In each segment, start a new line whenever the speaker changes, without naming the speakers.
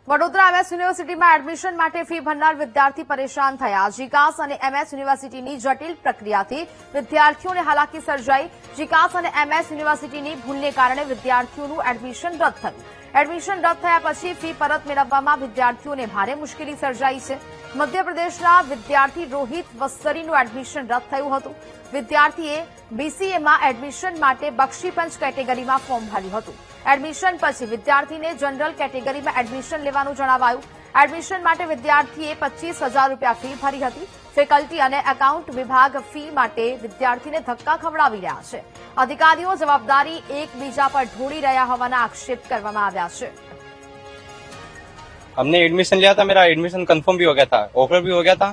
Vadodara MS યુનિવર્સિટીમાં admission માટે fee ભરનાર વિદ્યાર્થી પરેશાન થયા। જીકાસ અને એમએસ યુનિવર્સિટીની જટિલ પ્રક્રિયાથી વિદ્યાર્થીઓને હાલાકી સર્જાઈ। જીકાસ અને એમએસ યુનિવર્સિટીની ભૂલને કારણે વિદ્યાર્થીઓનું એડમિશન રદ થયું। એડમિશન રદ થયા પછી ફી પરત મેળવવામાં વિદ્યાર્થીઓને ભારે મુશ્કેલી સર્જાઈ છે। મધ્યપ્રદેશના વિદ્યાર્થી રોહિત વસ્તરીનું એડમિશન રદ થયું હતું। વિદ્યાર્થીએ બીસીએમાં એડમિશન માટે બક્ષીપંચ કેટેગરીમાં ફોર્મ ભર્યું હતું। એડમિશન પછી વિદ્યાર્થીને જનરલ કેટેગરીમાં એડમિશન લેવાનું જણાવાયું। એડમિશન માટે વિદ્યાર્થીએ 25,000 રૂપિયા ફી ભરી હતી। ફેકલ્ટી અને એકાઉન્ટ વિભાગ ફી માટે વિદ્યાર્થીને ધક્કા ખવડાવી રહ્યા છે। અધિકારીઓ જવાબદારી એકબીજા પર ઢોળી રહ્યા હોવાના આક્ષેપ કરવામાં આવ્યા છે।
हमने एडमिशन लिया था, मेरा एडमिशन कंफर्म भी हो गया था, ऑफर भी हो गया था।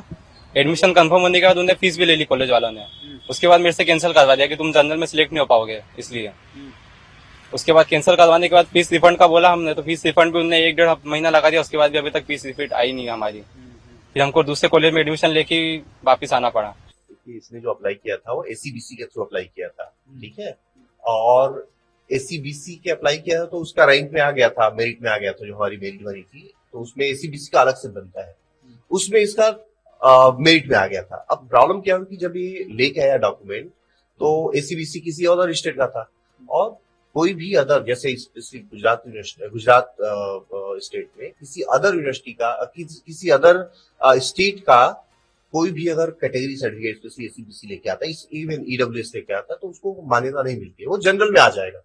एडमिशन कंफर्म होने के बाद उन्होंने फीस भी ले ली कॉलेज वालों ने। उसके बाद मेरे से कैंसिल करवा दिया कि तुम जनरल में सिलेक्ट नहीं हो पाओगे, इसलिए उसके बाद कैंसिल करवाने के बाद फीस रिफंड का बोला हमने, तो फीस रिफंड भी उन्होंने 1-1.5 महीना लगा दिया। उसके बाद भी अभी तक फीस रिफंड आई नहीं हमारी। फिर हमको दूसरे कॉलेज में एडमिशन लेके वापिस आना पड़ा।
इसने जो अप्लाई किया था वो एसीबीसी के थ्रू अप्लाई किया था, ठीक है। और एसीबीसी के अप्लाई किया था तो उसका रैंक में आ गया था, मेरिट में आ गया था। जो हमारी मेरिट भरी थी तो उसमें एसीबीसी का अलग से बनता है, उसमें इसका मेरिट में आ गया था। अब प्रॉब्लम क्या हुई कि जब ये लेके आया डॉक्यूमेंट तो एसीबीसी किसी अदर स्टेट का था, और कोई भी अदर जैसे गुजरात स्टेट में किसी अदर यूनिवर्सिटी का किसी अदर स्टेट का कोई भी अगर कैटेगरी सर्टिफिकेट स्पेशली एसीबीसी लेके आता है, इवन ईडब्ल्यूएस लेके आता है, तो उसको मान्यता नहीं मिलती है, वो जनरल में आ जाएगा।